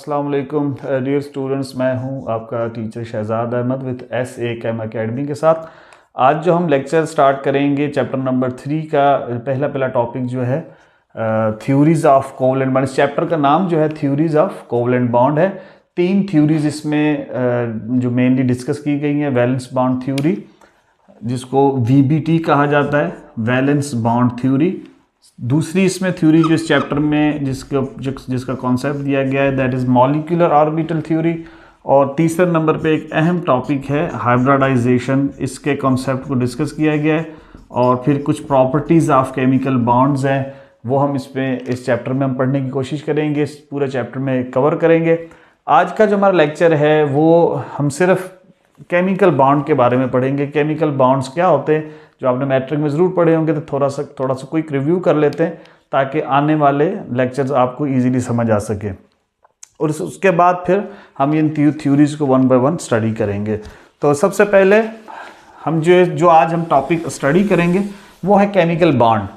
अस्सलाम वालेकुम dear students, मैं हूं आपका teacher Shahzad Ahmad with SA Cam Academy के साथ। आज जो हम लेक्चर स्टार्ट करेंगे चैप्टर नंबर 3 का पहला टॉपिक जो है थ्योरीज ऑफ कोवलेंट बॉन्ड। इस चैप्टर का नाम जो है थ्योरीज ऑफ कोवलेंट बॉन्ड है। 3 थ्योरीज इसमें जो मेनली डिस्कस की गई हैं। वैलेंस बॉन्ड थ्योरी जिसको VBT कहा जाता है, वैलेंस बॉन्ड थ्योरी। दूसरी इसमें थ्योरी जो इस चैप्टर में जिसका कॉन्सेप्ट दिया गया है that is molecular orbital theory. और तीसरे नंबर पे एक अहम टॉपिक है हाइब्रिडाइजेशन, इसके कॉन्सेप्ट को डिस्कस किया गया है। और फिर कुछ प्रॉपर्टीज़ ऑफ केमिकल बॉन्ड्स हैं वो हम इस चैप्टर में हम पढ़ने की कोशिश करेंगे, इस पूरे चैप्टर में कवर करेंगे। आज का जो हमारा लेक्चर है वो हम सिर्फ केमिकल बॉन्ड के बारे में पढ़ेंगे। केमिकल बॉन्ड्स क्या होते हैं जो आपने मैट्रिक में ज़रूर पढ़े होंगे, तो थोड़ा सा क्विक रिव्यू कर लेते हैं ताकि आने वाले लेक्चर्स आपको इजीली समझ आ सके। और उसके बाद फिर हम इन थ्योरीज को वन बाय वन स्टडी करेंगे। तो सबसे पहले हम जो आज हम टॉपिक स्टडी करेंगे वो है केमिकल बॉन्ड।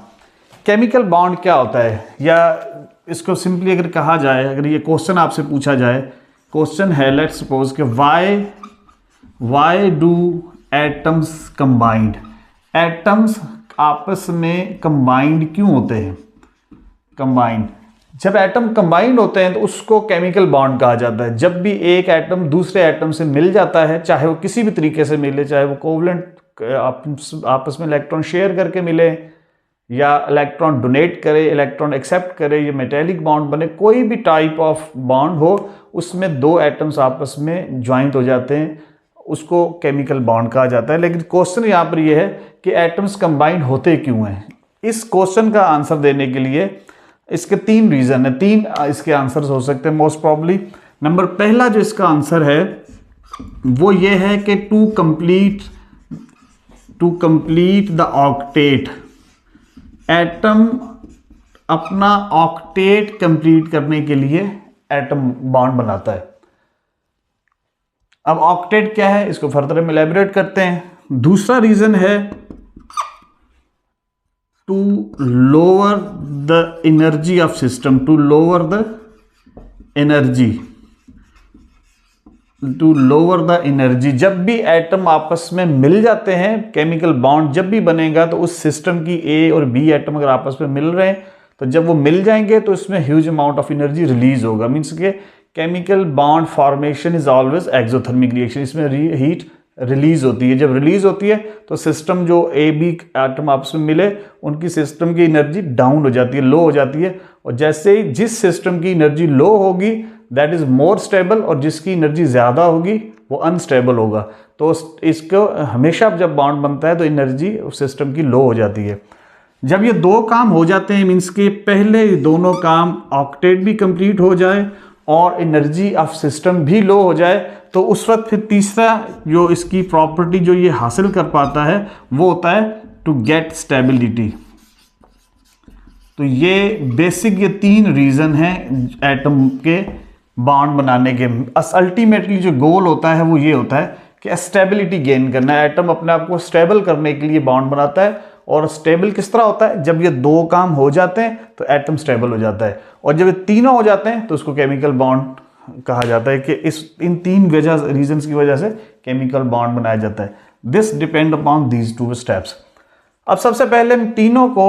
केमिकल बॉन्ड क्या होता है, या इसको सिंपली अगर कहा जाए, अगर ये क्वेश्चन आपसे पूछा जाए, क्वेश्चन है लेट्स सपोज कि why do atoms combined. Atoms आपस में कंबाइंड क्यों होते हैं? कंबाइंड, जब एटम कंबाइंड होते हैं तो उसको केमिकल बॉन्ड कहा जाता है। जब भी एक एटम दूसरे एटम से मिल जाता है, चाहे वो किसी भी तरीके से मिले, चाहे वो कोवलेंट आपस में इलेक्ट्रॉन शेयर करके मिले, या इलेक्ट्रॉन डोनेट करे, इलेक्ट्रॉन एक्सेप्ट करे, या मेटेलिक बॉन्ड बने, कोई भी टाइप ऑफ बॉन्ड हो, उसमें दो एटम्स आपस में ज्वाइंट हो जाते हैं, उसको केमिकल बॉन्ड कहा जाता है। लेकिन क्वेश्चन यहाँ पर यह है कि एटम्स कंबाइंड होते क्यों हैं। इस क्वेश्चन का आंसर देने के लिए इसके 3 रीज़न है, 3 इसके आंसर्स हो सकते हैं मोस्ट प्रॉब्ली। नंबर पहला जो इसका आंसर है वो ये है कि to complete the octet. Atom अपना ऑक्टेट कंप्लीट करने के लिए एटम बॉन्ड बनाता है। अब ऑक्टेट क्या है इसको फर्दर हम इलैबोरेट करते हैं। दूसरा रीजन है to lower the energy of system, to lower the energy. जब भी एटम आपस में मिल जाते हैं, केमिकल बॉन्ड जब भी बनेगा तो उस सिस्टम की A और B एटम अगर आपस में मिल रहे हैं तो जब वो मिल जाएंगे तो इसमें huge amount of energy release होगा। मीन्स के chemical bond formation is always exothermic reaction, इसमें हीट रिलीज होती है। जब रिलीज होती है तो सिस्टम जो A B एटम आपस में मिले उनकी सिस्टम की एनर्जी डाउन हो जाती है, लो हो जाती है। और जैसे ही जिस सिस्टम की एनर्जी लो होगी दैट इज मोर स्टेबल, और जिसकी एनर्जी ज़्यादा होगी वो अनस्टेबल होगा। तो इसको हमेशा जब बॉन्ड बनता है तो एनर्जी सिस्टम की लो हो जाती है। जब ये 2 काम हो जाते हैं, मीन्स के पहले दोनों काम ऑक्टेट भी कंप्लीट हो जाए और एनर्जी ऑफ सिस्टम भी लो हो जाए, तो उस वक्त फिर तीसरा जो इसकी प्रॉपर्टी जो ये हासिल कर पाता है वो होता है टू गेट स्टेबिलिटी। तो ये बेसिक ये 3 रीज़न हैं एटम के बॉन्ड बनाने के। अल्टीमेटली जो गोल होता है वो ये होता है कि स्टेबिलिटी गेन करना है। एटम अपने आप को स्टेबल करने के लिए बॉन्ड बनाता है। और स्टेबल किस तरह होता है? जब ये 2 काम हो जाते हैं तो एटम स्टेबल हो जाता है, और जब ये तीनों हो जाते हैं तो उसको केमिकल बॉन्ड कहा जाता है कि इन 3 रीजंस की वजह से केमिकल बॉन्ड बनाया जाता है। This depend upon these 2 steps. अब सबसे पहले हम तीनों को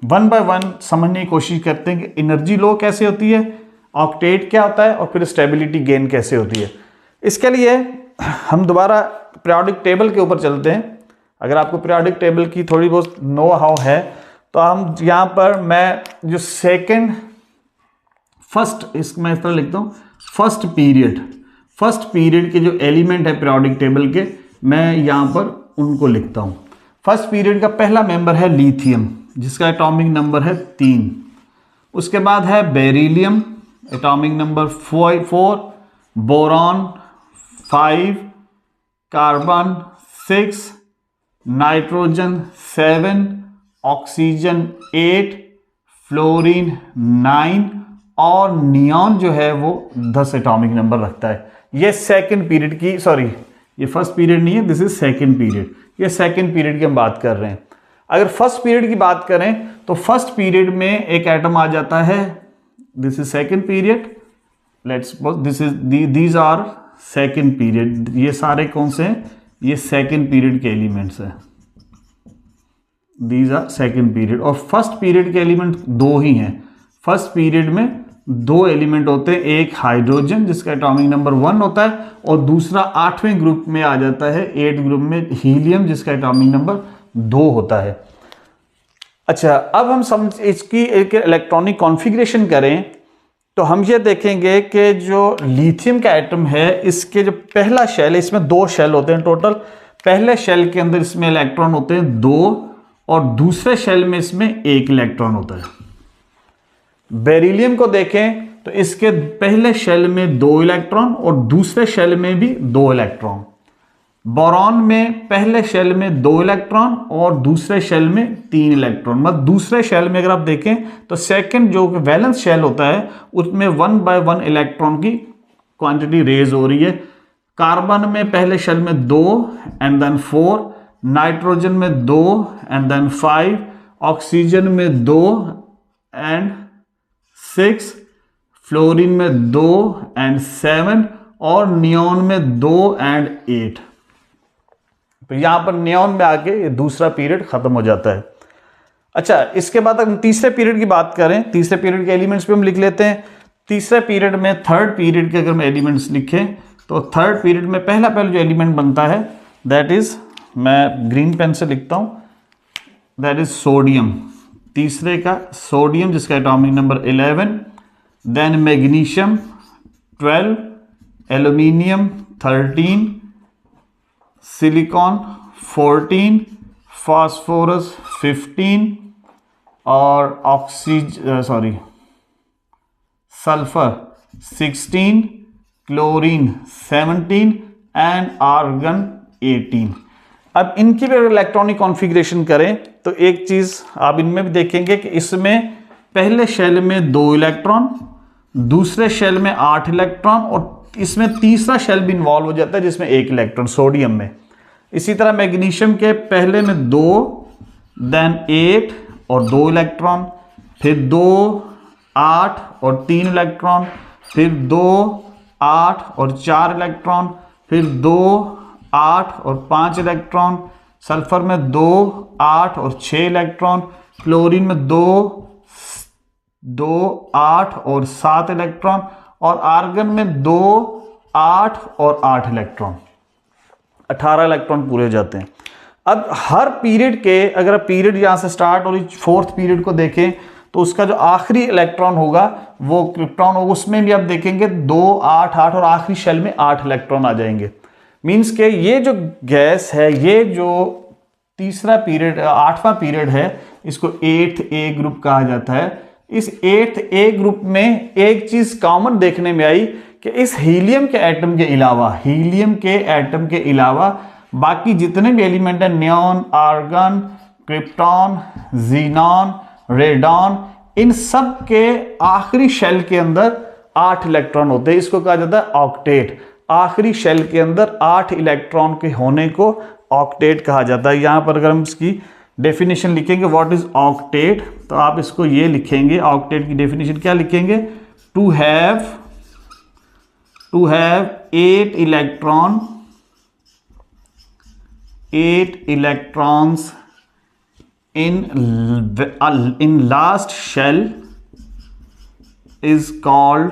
वन बाय वन समझने की कोशिश करते हैं कि एनर्जी लो कैसे होती है, ऑक्टेट क्या होता है, और फिर स्टेबिलिटी गेन कैसे होती है। इसके लिए हम दोबारा पीरियोडिक टेबल के ऊपर चलते हैं। अगर आपको पीरियोडिक टेबल की थोड़ी बहुत नो हाउ है तो हम यहाँ पर मैं जो मैं इस तरह लिखता हूँ फर्स्ट पीरियड के जो एलिमेंट है पीरियोडिक टेबल के, मैं यहाँ पर उनको लिखता हूँ। फर्स्ट पीरियड का पहला मेंबर है लिथियम जिसका एटॉमिक नंबर है 3। उसके बाद है beryllium atomic number 4, boron 5, carbon 6, nitrogen 7, oxygen 8, fluorine 9 और नियॉन जो है वो 10 एटॉमिक नंबर रखता है। ये सेकंड पीरियड की, सॉरी ये फर्स्ट पीरियड नहीं है, दिस इज सेकंड पीरियड। ये सेकंड पीरियड की हम बात कर रहे हैं। अगर फर्स्ट पीरियड की बात करें तो फर्स्ट पीरियड में एक एटम आ जाता है, this is second period, let's suppose this is these are second period, ये सारे कौन से हैं, ये सेकेंड पीरियड के एलिमेंट्स हैं, दीज आर सेकेंड पीरियड। और फर्स्ट पीरियड के एलिमेंट दो ही हैं, फर्स्ट पीरियड में दो एलिमेंट होते हैं, एक हाइड्रोजन जिसका एटॉमिक नंबर 1 होता है और दूसरा 8वें ग्रुप में आ जाता है, 8 ग्रुप में हीलियम जिसका एटॉमिक नंबर 2 होता है। अच्छा, अब हम समझ इसकी एक इलेक्ट्रॉनिक कॉन्फ़िगरेशन करें तो हम ये देखेंगे कि जो लिथियम का एटम है, इसके जो पहला शेल है, इसमें 2 शेल होते हैं टोटल। पहले शेल के अंदर इसमें इलेक्ट्रॉन होते हैं 2 और दूसरे शेल में इसमें 1 इलेक्ट्रॉन होता है। बेरिलियम को देखें तो इसके पहले शेल में 2 इलेक्ट्रॉन और दूसरे शेल में भी 2 इलेक्ट्रॉन। बोरॉन में पहले शेल में 2 इलेक्ट्रॉन और दूसरे शेल में 3 इलेक्ट्रॉन। मतलब दूसरे शेल में अगर आप देखें तो सेकंड जो वैलेंस शेल होता है उसमें 1 by 1 इलेक्ट्रॉन की क्वांटिटी रेज हो रही है। कार्बन में पहले शेल में 2 एंड देन 4, नाइट्रोजन में 2 एंड देन 5, ऑक्सीजन में 2 एंड 6, फ्लोरीन में 2 एंड 7 और नियोन में 2 एंड 8। तो यहां पर नियोन में आके ये दूसरा पीरियड खत्म हो जाता है। अच्छा, इसके बाद हम तीसरे पीरियड की बात करें, तीसरे पीरियड के एलिमेंट्स पे हम लिख लेते हैं। तीसरे पीरियड में थर्ड पीरियड के अगर हम एलिमेंट्स लिखें तो थर्ड पीरियड में पहला जो एलिमेंट बनता है दैट इज, मैं ग्रीन पेन से लिखता हूं, दैट इज सोडियम। तीसरे का सोडियम जिसका atomic number 11, then magnesium 12, aluminium 13, silicon 14, phosphorus 15 और सल्फर 16, क्लोरीन 17 एंड आर्गन 18। अब इनकी भी इलेक्ट्रॉनिक कॉन्फ़िगरेशन करें तो एक चीज आप इनमें भी देखेंगे कि इसमें पहले शेल में 2 इलेक्ट्रॉन, दूसरे शेल में 8 इलेक्ट्रॉन और इसमें तीसरा शेल भी इन्वॉल्व हो जाता है जिसमें 1 इलेक्ट्रॉन, सोडियम में। इसी तरह मैग्नीशियम के पहले में 2, देन 8 और 2 इलेक्ट्रॉन, फिर 2, 8 और 3 इलेक्ट्रॉन, फिर 2, 8 और 4 इलेक्ट्रॉन, फिर 2, 8 और 5 इलेक्ट्रॉन, सल्फर में 2, 8 और 6 इलेक्ट्रॉन, क्लोरीन में 2, 8 और 7 इलेक्ट्रॉन और आर्गन में 2, 8 और 8 इलेक्ट्रॉन, 18 इलेक्ट्रॉन पूरे हो जाते हैं। अब हर पीरियड के, अगर पीरियड यहां से स्टार्ट और फोर्थ पीरियड को देखें तो उसका जो आखिरी इलेक्ट्रॉन होगा वो क्रिप्टॉन होगा, उसमें भी आप देखेंगे 2, 8, 8 और आखिरी शेल में 8 इलेक्ट्रॉन आ जाएंगे। मीन्स के ये जो गैस है, ये जो तीसरा पीरियड 8वां पीरियड है, इसको 8th A ग्रुप कहा जाता है। इस 8th A ग्रुप में एक चीज कॉमन देखने में आई कि इस हीलियम के एटम के अलावा बाकी जितने भी एलिमेंट हैं, neon, argon, krypton, xenon, radon, इन सब के आखिरी शेल के अंदर 8 इलेक्ट्रॉन होते हैं। इसको कहा जाता है ऑक्टेट। आखिरी शेल के अंदर 8 इलेक्ट्रॉन के होने को ऑक्टेट कहा जाता है। यहां पर अगर हम इसकी डेफिनेशन लिखेंगे व्हाट इज ऑक्टेट, तो आप इसको ये लिखेंगे, ऑक्टेट की डेफिनेशन क्या लिखेंगे, to have 8 electrons in last shell is called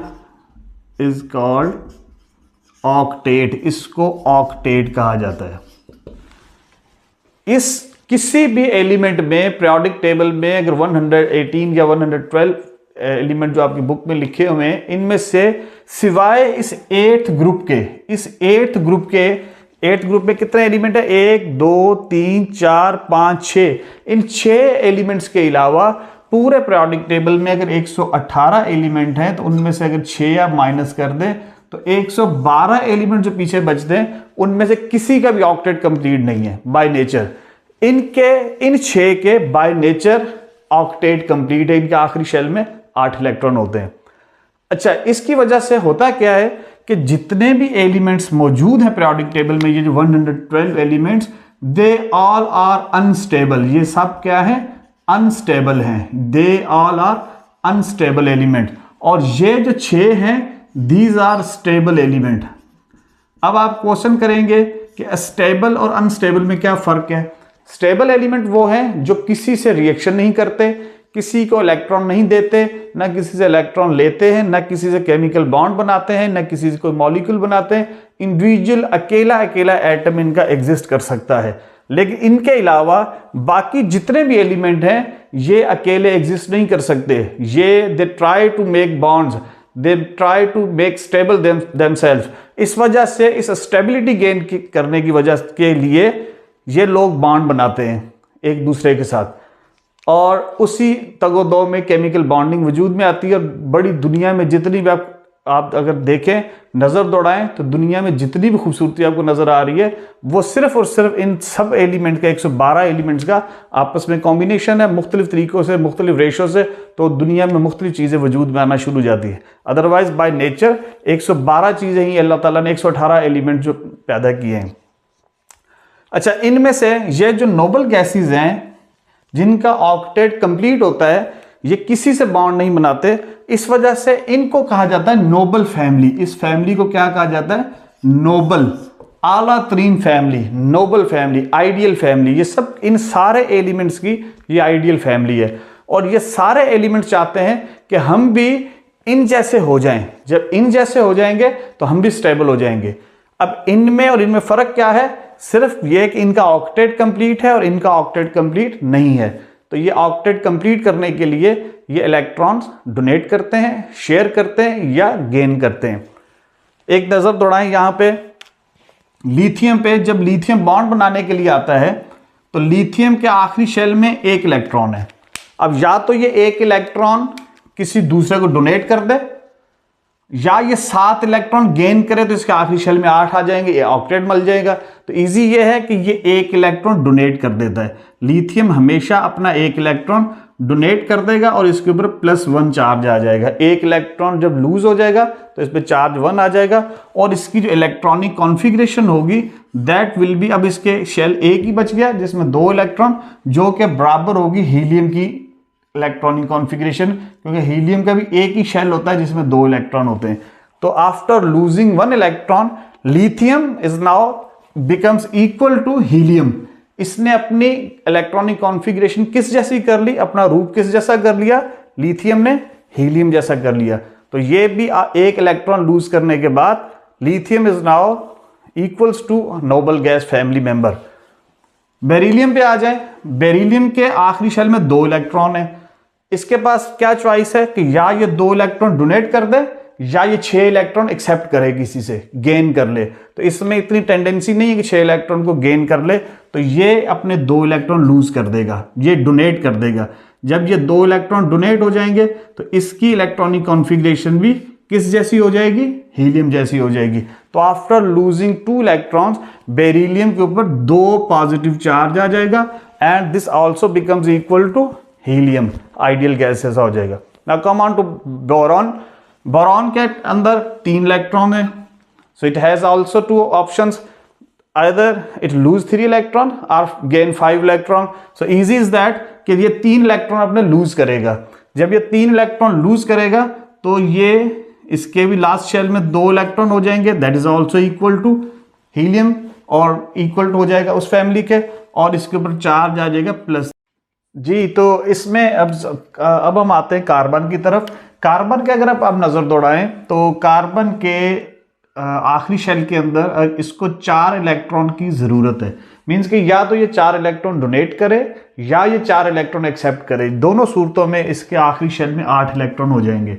octet। इसको ऑक्टेट कहा जाता है। इस किसी भी एलिमेंट में पीरियोडिक टेबल में अगर 118 या 112 एलिमेंट जो आपकी बुक में लिखे हुए हैं, इनमें से सिवाय इस 8th ग्रुप के 8th ग्रुप में कितने एलिमेंट है, 1, 2, 3, 4, 5, 6। इन 6 एलिमेंट्स के अलावा पूरे पीरियोडिक टेबल में अगर 118 एलिमेंट हैं तो उनमें से अगर 6 आप माइनस कर दें तो 112 एलिमेंट जो पीछे बचते हैं उनमें से किसी का भी ऑक्टेट कंप्लीट नहीं है बाय नेचर। इन 6 के बाय नेचर ऑक्टेट कंप्लीट है। इनके आखिरी शेल में 8 इलेक्ट्रॉन होते हैं। अच्छा, इसकी वजह से होता क्या है कि जितने भी एलिमेंट्स मौजूद हैं पीरियोडिक टेबल में, ये जो 112 elements, they all are unstable. ये सब क्या है, अनस्टेबल हैं। They all are unstable element. और ये जो 6 हैं दीज आर स्टेबल एलिमेंट। अब आप क्वेश्चन करेंगे कि स्टेबल और अनस्टेबल में क्या फर्क है। स्टेबल एलिमेंट वो हैं जो किसी से रिएक्शन नहीं करते, किसी को इलेक्ट्रॉन नहीं देते, ना किसी से इलेक्ट्रॉन लेते हैं, ना किसी से केमिकल बॉन्ड बनाते हैं, ना किसी से कोई मॉलिक्यूल बनाते हैं। इंडिविजुअल अकेला अकेला एटम इनका एग्जिस्ट कर सकता है, लेकिन इनके अलावा बाकी जितने भी एलिमेंट हैं ये अकेले एग्जिस्ट नहीं कर सकते। ये they try to make bonds, they try to make stable themselves. इस वजह से इस स्टेबिलिटी गेन करने की वजह के लिए ये लोग बॉन्ड बनाते हैं एक दूसरे के साथ, और उसी तगोदो में केमिकल बॉन्डिंग वजूद में आती है। और बड़ी दुनिया में जितनी भी आप अगर देखें, नज़र दौड़ाएं, तो दुनिया में जितनी भी खूबसूरती आपको नज़र आ रही है वो सिर्फ और सिर्फ इन सब एलिमेंट का, 112 एलिमेंट्स का आपस में कॉम्बिनेशन है, मुख्तलिफ तरीक़ों से, मुख्तलिफ रेशो से। तो दुनिया में मुख्तलिफ चीज़ें वजूद में आना शुरू हो जाती है। अदरवाइज बाय नेचर 112 चीज़ें ही अल्लाह ताला ने 118 एलिमेंट जो पैदा किए हैं। अच्छा, इनमें से ये जो नोबल गैसेज हैं जिनका ऑक्टेट कंप्लीट होता है, ये किसी से बॉन्ड नहीं बनाते। इस वजह से इनको कहा जाता है नोबल फैमिली। इस फैमिली को क्या कहा जाता है? नोबल, आला तरीन family, Nobel family, ideal family. ये सब इन सारे एलिमेंट्स की ये आइडियल फैमिली है। और ये सारे एलिमेंट्स चाहते हैं कि हम भी इन जैसे हो जाएं। जब इन जैसे हो जाएंगे तो हम भी स्टेबल हो जाएंगे। अब इनमें और इनमें फर्क क्या है? सिर्फ ये कि इनका ऑक्टेट कंप्लीट है और इनका ऑक्टेट कंप्लीट नहीं है। तो ये ऑक्टेट कंप्लीट करने के लिए ये इलेक्ट्रॉन्स डोनेट करते हैं, शेयर करते हैं या गेन करते हैं। एक नज़र दौड़ाएं यहाँ पे लिथियम पे। जब लिथियम बॉन्ड बनाने के लिए आता है तो लिथियम के आखिरी शेल में एक इलेक्ट्रॉन है। अब या तो ये एक इलेक्ट्रॉन किसी दूसरे को डोनेट कर दे, या ये 7 इलेक्ट्रॉन गेन करे तो इसके आखिरी शेल में 8 आ जाएंगे, ये ऑक्टेट मिल जाएगा। तो इजी ये है कि ये एक इलेक्ट्रॉन डोनेट कर देता है। लिथियम हमेशा अपना एक इलेक्ट्रॉन डोनेट कर देगा और इसके ऊपर +1 चार्ज आ जाएगा। एक इलेक्ट्रॉन जब लूज हो जाएगा तो इस पर चार्ज 1 आ जाएगा और इसकी जो इलेक्ट्रॉनिक कॉन्फ़िगरेशन होगी दैट विल बी, अब इसके शेल एक ही बच गया जिसमें 2 इलेक्ट्रॉन, जो कि बराबर होगी हीलियम की इलेक्ट्रॉनिक कॉन्फ़िगरेशन, क्योंकि हीलियम का भी एक ही शेल होता है जिसमें 2 इलेक्ट्रॉन होते हैं। तो after losing 1 electron lithium is now becomes equal to helium. इसने अपनी इलेक्ट्रॉनिक कॉन्फ़िगरेशन किस जैसी कर ली, अपना रूप किस जैसा कर लिया? लिथियम ने हीलियम जैसा कर लिया। तो ये भी एक इलेक्ट्रॉन लूज करने के बाद lithium is now equals to noble gas family member. Beryllium पे आ जाए। बेरिलियम के आखिरी शेल में 2 इलेक्ट्रॉन है। इसके पास क्या चॉइस है कि या ये 2 इलेक्ट्रॉन डोनेट कर दे या ये 6 इलेक्ट्रॉन एक्सेप्ट करे, किसी से गेन कर ले। तो इसमें इतनी टेंडेंसी नहीं है कि 6 इलेक्ट्रॉन को गेन कर ले, तो ये अपने 2 इलेक्ट्रॉन लूज कर देगा, ये डोनेट कर देगा। जब ये 2 इलेक्ट्रॉन डोनेट हो जाएंगे तो इसकी इलेक्ट्रॉनिक कॉन्फ़िगरेशन भी किस जैसी हो जाएगी? हीलियम जैसी हो जाएगी। तो आफ्टर लूजिंग 2 इलेक्ट्रॉन्स बेरिलियम के ऊपर 2 पॉजिटिव चार्ज आ जाएगा and this also becomes equal to helium, ideal gas जैसा हो जाएगा। Now come on to boron. Boron के अंदर 3 इलेक्ट्रॉन है, so it has also 2 options, either it lose 3 electron और gain 5 electron. So easy is that कि ये 3 electron अपने लूज करेगा। जब ये 3 इलेक्ट्रॉन लूज करेगा तो ये इसके भी लास्ट शेल में 2 इलेक्ट्रॉन हो जाएंगे, that is also equal to helium और इक्वल हो जाएगा उस फैमिली के, और इसके ऊपर चार्ज आ जाएगा प्लस जी। तो इसमें अब हम आते हैं कार्बन की तरफ। कार्बन के अगर आप नज़र दौड़ाएं तो कार्बन के आखिरी शेल के अंदर इसको 4 इलेक्ट्रॉन की ज़रूरत है। मीन्स कि या तो ये 4 इलेक्ट्रॉन डोनेट करे या ये 4 इलेक्ट्रॉन एक्सेप्ट करे। दोनों सूरतों में इसके आखिरी शेल में 8 इलेक्ट्रॉन हो जाएंगे,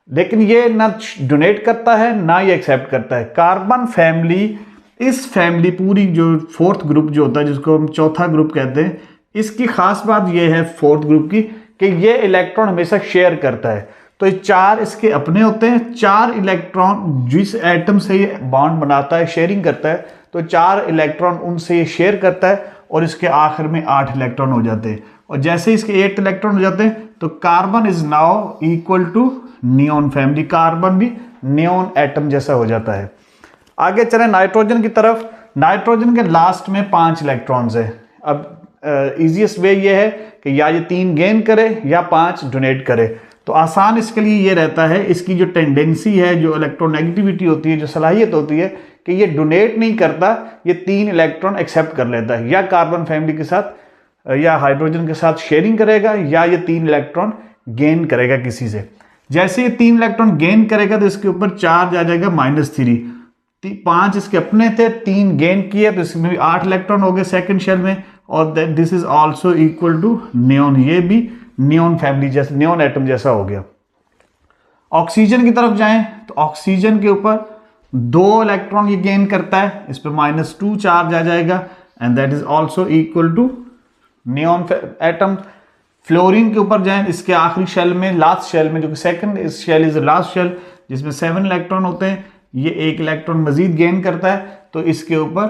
लेकिन ये ना डोनेट करता है ना ये एक्सेप्ट करता है। कार्बन फैमिली, इस फैमिली पूरी जो 4th ग्रुप जो होता है जिसको हम चौथा ग्रुप कहते हैं, इसकी खास बात ये है 4th ग्रुप की कि ये इलेक्ट्रॉन हमेशा शेयर करता है। तो ये 4 इसके अपने होते हैं। 4 इलेक्ट्रॉन जिस एटम से ये बॉन्ड बनाता है, शेयरिंग करता है, तो 4 इलेक्ट्रॉन उनसे ये शेयर करता है और इसके आखिर में 8 इलेक्ट्रॉन हो जाते हैं। और जैसे इसके 8 इलेक्ट्रॉन हो जाते हैं तो carbon is now equal to neon family. Carbon भी नियोन एटम जैसा हो जाता है। आगे चले नाइट्रोजन की तरफ। नाइट्रोजन के लास्ट में 5 इलेक्ट्रॉन्स है। अब इजीएस्ट वे ये है कि या ये 3 गेन करे या 5 डोनेट करे। तो आसान इसके लिए ये रहता है, इसकी जो टेंडेंसी है, जो इलेक्ट्रोनेगेटिविटी होती है, जो सलाहियत होती है कि ये डोनेट नहीं करता, ये 3 इलेक्ट्रॉन एक्सेप्ट कर लेता है, या कार्बन फैमिली के साथ या हाइड्रोजन के साथ शेयरिंग करेगा, या ये 3 इलेक्ट्रॉन गेन करेगा किसी से। जैसे ये 3 इलेक्ट्रॉन गेन करेगा तो इसके ऊपर चार्ज आ जाएगा -3। 5 इसके अपने थे, 3 गेन किए तो इसमें भी 8 इलेक्ट्रॉन हो गए सेकंड शेल में, और this is also equal to neon, ये भी नियॉन फैमिली जैसा, नियॉन एटम जैसा हो गया। ऑक्सीजन की तरफ जाएं तो ऑक्सीजन के ऊपर 2 इलेक्ट्रॉन ये गेन करता है, इस पर -2 चार्ज आ जाएगा, and that is also equal to neon atom. Fluorine के ऊपर जाएं, इसके आखिरी शेल में, लास्ट शेल में, जो कि second shell is last shell, जिसमें 7 इलेक्ट्रॉन होते हैं, ये 1 इलेक्ट्रॉन मजीद गेन करता है, तो इसके ऊपर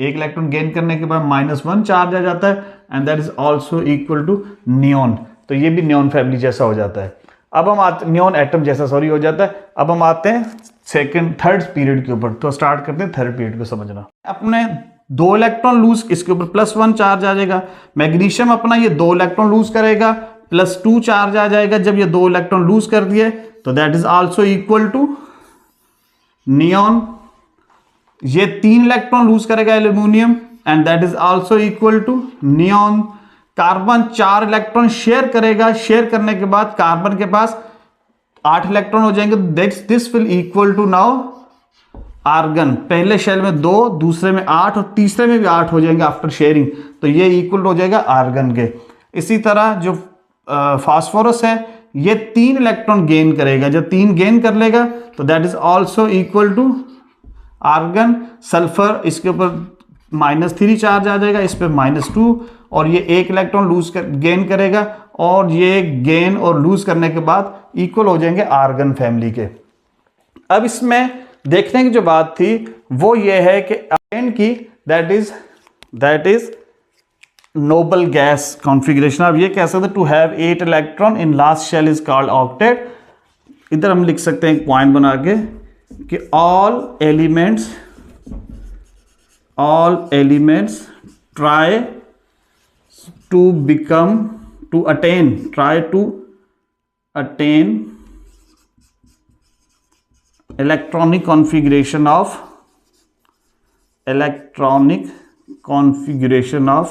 1 इलेक्ट्रॉन गेन करने के बाद -1 चार्ज आ जाता है, and that is also equal to neon. तो ये भी नियॉन फैमिली जैसा हो जाता है। अब हम आते, नियॉन एटम जैसा सॉरी हो जाता है। अब हम आते हैं थर्ड पीरियड के ऊपर। तो स्टार्ट करते हैं थर्ड पीरियड को समझना। अपने 2 इलेक्ट्रॉन लूज, इसके ऊपर +1 चार्ज आ जाएगा। मैग्नीशियम अपना ये 2 इलेक्ट्रॉन लूज करेगा, +2 चार्ज आ जाएगा। जब ये 2 इलेक्ट्रॉन लूज कर दिए तो that is also equal to neon. ये 3 इलेक्ट्रॉन लूज करेगा aluminium, and that is also equal to neon. Carbon 4 electron share करेगा, शेयर करने के बाद कार्बन के पास 8 इलेक्ट्रॉन हो जाएंगे, this will equal to now argon. पहले शेल में 2, दूसरे में 8 और तीसरे में भी 8 हो जाएंगे आफ्टर शेयरिंग, तो ये इक्वल हो जाएगा आर्गन के। इसी तरह जो फास्फोरस है ये 3 इलेक्ट्रॉन गेन करेगा, जब 3 गेन कर लेगा तो that is also equal to argon. Sulphur इसके ऊपर -3 चार्ज आ जाएगा, इस पर -2, और ये 1 इलेक्ट्रॉन गेन करेगा, और ये गेन और लूज करने के बाद इक्वल हो जाएंगे आर्गन फैमिली के। अब इसमें देखने की जो बात थी वो ये है कि आर्गन की that is noble gas configuration. अब ये कह सकते to have 8 electron in last shell is called octet. इधर हम लिख सकते हैं एक पॉइंट बना के कि all elements try to attain electronic configuration of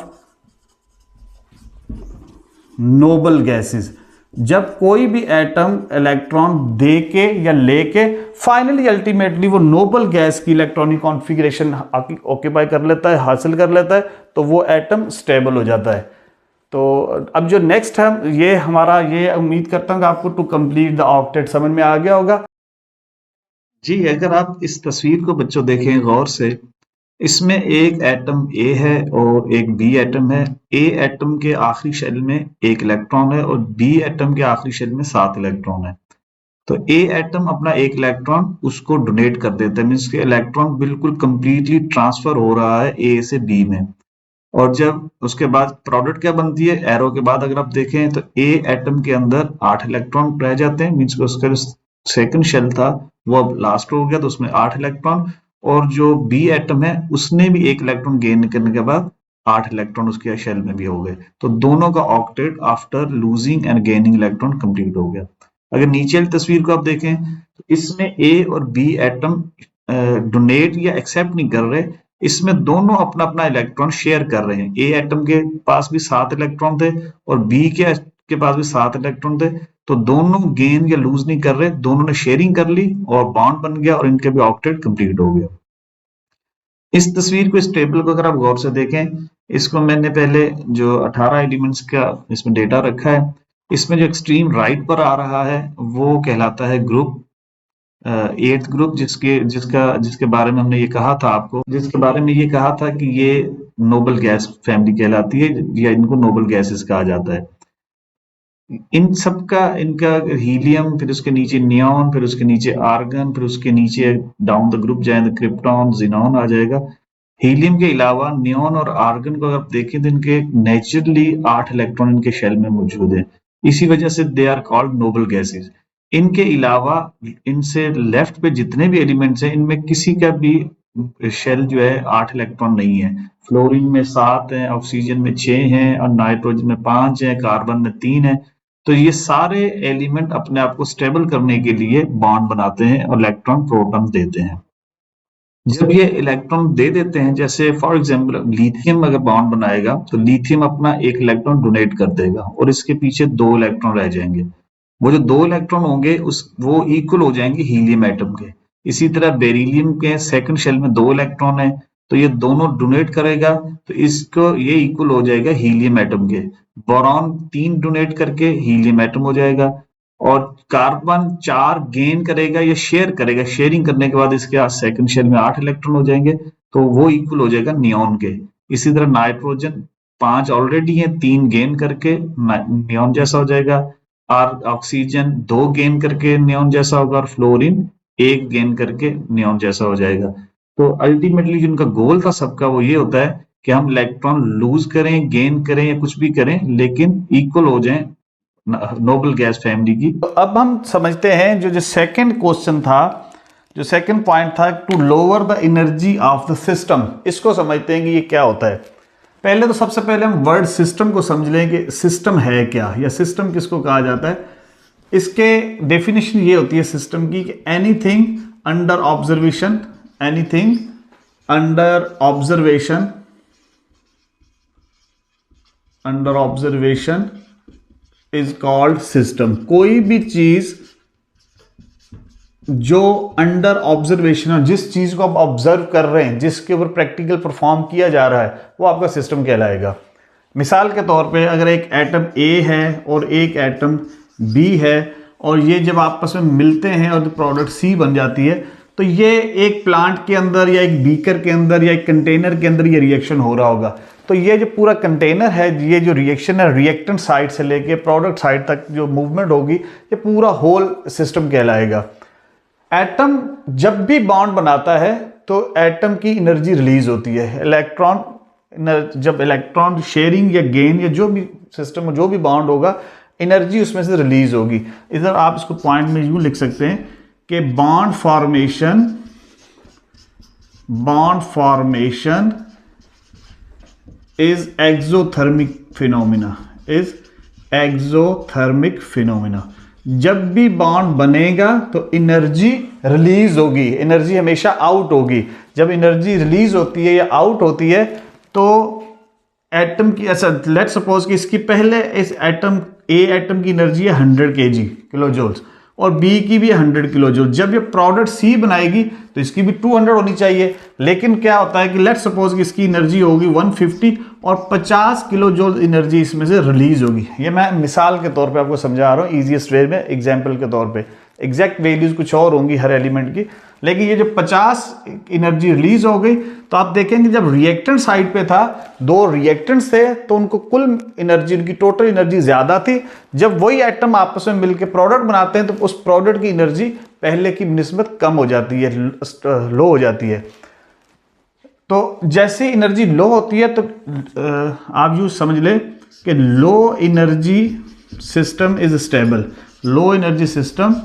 noble gases. जब कोई भी एटम इलेक्ट्रॉन दे के या लेके फाइनली अल्टीमेटली वो नोबल गैस की इलेक्ट्रॉनिक कॉन्फ़िगरेशन ऑक्यूपाई कर लेता है, हासिल कर लेता है, तो वो एटम स्टेबल हो जाता है। तो अब जो नेक्स्ट है ये हमारा, ये उम्मीद करता हूँ कि आपको टू कंप्लीट द ऑक्टेट समझ में आ गया होगा। जी, अगर आप इस तस्वीर को बच्चों देखें गौर से, इसमें एक एटम ए है और एक बी एटम है। ए एटम के आखिरी शेल में 1 इलेक्ट्रॉन है और बी एटम के आखिरी शेल में 7 इलेक्ट्रॉन है। तो ए एटम अपना 1 इलेक्ट्रॉन उसको डोनेट कर देता है, मीन्स के इलेक्ट्रॉन बिल्कुल कंप्लीटली ट्रांसफर हो रहा है ए से बी में। और जब उसके बाद प्रोडक्ट क्या बनती है, एरो के बाद अगर आप देखें तो ए एटम के अंदर 8 इलेक्ट्रॉन रह जाते हैं, मीन्स उसका सेकंड शेल था वो अब लास्ट हो गया तो उसमें 8 इलेक्ट्रॉन, और जो बी एटम है उसने भी 1 इलेक्ट्रॉन गेन करने के बाद 8 इलेक्ट्रॉन उसके शेल में भी हो गए। तो दोनों का octet after losing and gaining electron complete हो गया। अगर नीचे वाली तस्वीर को आप देखें तो इसमें ए और बी एटम डोनेट या एक्सेप्ट नहीं कर रहे, इसमें दोनों अपना अपना इलेक्ट्रॉन शेयर कर रहे हैं। ए एटम के पास भी 7 इलेक्ट्रॉन थे और बी के पास भी 7 इलेक्ट्रॉन थे, तो दोनों गेन या लूज नहीं कर रहे, दोनों ने शेयरिंग कर ली और बॉन्ड बन गया और इनके भी ऑक्टेट कंप्लीट हो गया। इस तस्वीर को, इस टेबल को अगर आप गौर से देखें, इसको मैंने पहले जो 18 एलिमेंट्स का इसमें डेटा रखा है, इसमें जो एक्सट्रीम राइट पर आ रहा है वो कहलाता है ग्रुप 8th ग्रुप, जिसके बारे में हमने ये कहा था आपको, जिसके बारे में ये कहा था कि ये नोबल गैस फैमिली कहलाती है या इनको नोबल गैसेस कहा जाता है। इन सब का, इनका हीलियम, फिर उसके नीचे नियॉन, फिर उसके नीचे आर्गन, फिर उसके नीचे डाउन द ग्रुप जाए तो क्रिप्टॉन, जिनॉन आ जाएगा। हीलियम के अलावा नियॉन और आर्गन को अगर आप देखें तो इनके नेचुरली 8 इलेक्ट्रॉन इनके शेल में मौजूद है, इसी वजह से they are called noble gases. इनके अलावा इनसे लेफ्ट पे जितने भी एलिमेंट्स हैं इनमें किसी का भी शेल जो है 8 इलेक्ट्रॉन नहीं है। फ्लोरीन में 7 है, ऑक्सीजन में 6 हैं और नाइट्रोजन में 5 है, कार्बन में 3 है। तो ये सारे एलिमेंट अपने आप को स्टेबल करने के लिए बॉन्ड बनाते हैं और इलेक्ट्रॉन प्रोटॉन देते हैं। जब ये इलेक्ट्रॉन दे देते हैं, जैसे फॉर एग्जांपल लिथियम अगर बॉन्ड बनाएगा तो लिथियम अपना एक इलेक्ट्रॉन डोनेट कर देगा और इसके पीछे 2 इलेक्ट्रॉन रह जाएंगे। वो जो 2 इलेक्ट्रॉन होंगे वो इक्वल हो जाएंगे हीलियम एटम के। इसी तरह बेरिलियम के सेकंड शेल में 2 इलेक्ट्रॉन है, तो ये दोनों डोनेट करेगा तो इसको ये इक्वल हो जाएगा हीलियम एटम के। बोरॉन 3 डोनेट करके हीलियम एटम हो जाएगा और कार्बन 4 गेन करेगा या शेयर करेगा। शेयरिंग करने के बाद इसके सेकंड शेल में 8 इलेक्ट्रॉन हो जाएंगे, तो वो इक्वल हो जाएगा नियॉन के। इसी तरह नाइट्रोजन 5 ऑलरेडी है, 3 गेन करके नियॉन जैसा हो जाएगा। और ऑक्सीजन 2 गेन करके नियॉन जैसा होगा और फ्लोरीन 1 गेन करके नियॉन जैसा हो जाएगा। तो अल्टीमेटली जिनका गोल था सबका वो ये होता है कि हम इलेक्ट्रॉन लूज करें, गेन करें या कुछ भी करें, लेकिन इक्वल हो जाएं नोबल गैस फैमिली की। तो अब हम समझते हैं जो सेकंड क्वेश्चन था, जो सेकंड पॉइंट था, to lower the energy of the system. इसको समझते हैं कि ये क्या होता है। पहले तो सबसे पहले हम वर्ड सिस्टम को समझ लें कि सिस्टम है क्या या सिस्टम किसको कहा जाता है। इसके डेफिनेशन ये होती है सिस्टम की कि anything under observation, anything under observation, under observation is called system. कोई भी चीज जो अंडर ऑब्जर्वेशन है, जिस चीज को आप ऑब्जर्व कर रहे हैं, जिसके ऊपर प्रैक्टिकल परफॉर्म किया जा रहा है, वो आपका सिस्टम कहलाएगा। मिसाल के तौर पे अगर एक एटम ए है और एक एटम बी है और ये जब आपस में मिलते हैं और प्रोडक्ट सी बन जाती है, तो ये एक प्लांट के अंदर या एक बीकर के अंदर या एक कंटेनर के अंदर ये रिएक्शन हो रहा होगा। तो ये जो पूरा कंटेनर है, ये जो रिएक्शन है रिएक्टेंट साइड से लेके प्रोडक्ट साइड तक जो मूवमेंट होगी, ये पूरा होल सिस्टम कहलाएगा। एटम जब भी बॉन्ड बनाता है तो एटम की एनर्जी रिलीज होती है। जब इलेक्ट्रॉन शेयरिंग या गेन या जो भी सिस्टम में जो भी बॉन्ड होगा, एनर्जी उसमें से रिलीज होगी। इधर आप इसको पॉइंट में यूं लिख सकते हैं कि bond formation is exothermic phenomena. जब भी बॉन्ड बनेगा तो एनर्जी रिलीज होगी, एनर्जी हमेशा आउट होगी। जब एनर्जी रिलीज होती है या आउट होती है तो एटम की, ऐसा लेट्स सपोज कि इसकी पहले इस एटम ए एटम की एनर्जी है 100 kg किलो जूल्स और बी की भी 100 किलो जूल। जब ये प्रोडक्ट सी बनाएगी तो इसकी भी 200 होनी चाहिए। लेकिन क्या होता है कि लेट्स सपोज कि इसकी एनर्जी होगी 150 और 50 किलो जूल एनर्जी इसमें से रिलीज होगी। ये मैं मिसाल के तौर पे आपको समझा रहा हूँ, ईजीएस्ट वे में, एग्जाम्पल के तौर पे। एग्जैक्ट वैल्यूज कुछ और होंगी हर एलिमेंट की, लेकिन ये जो 50 एनर्जी रिलीज हो गई, तो आप देखेंगे जब रिएक्टेंट साइड पे था, 2 रिएक्टेंट्स थे तो उनको कुल एनर्जी, उनकी टोटल एनर्जी ज्यादा थी। जब वही एटम आपस में मिलकर प्रोडक्ट बनाते हैं तो उस प्रोडक्ट की एनर्जी पहले की निस्बत कम हो जाती है, लो हो जाती है। तो जैसे एनर्जी लो होती है तो आप यूँ समझ ले कि low energy system is stable. Low energy system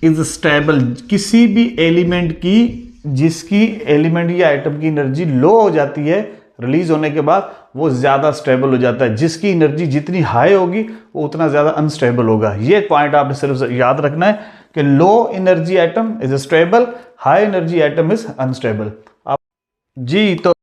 is stable. किसी भी एलिमेंट की, जिसकी एलिमेंट या आइटम की एनर्जी लो हो जाती है रिलीज होने के बाद, वो ज्यादा स्टेबल हो जाता है। जिसकी एनर्जी जितनी हाई होगी वो उतना ज्यादा अनस्टेबल होगा। ये पॉइंट आपने सिर्फ याद रखना है कि low energy item is stable, high energy item is unstable. जी तो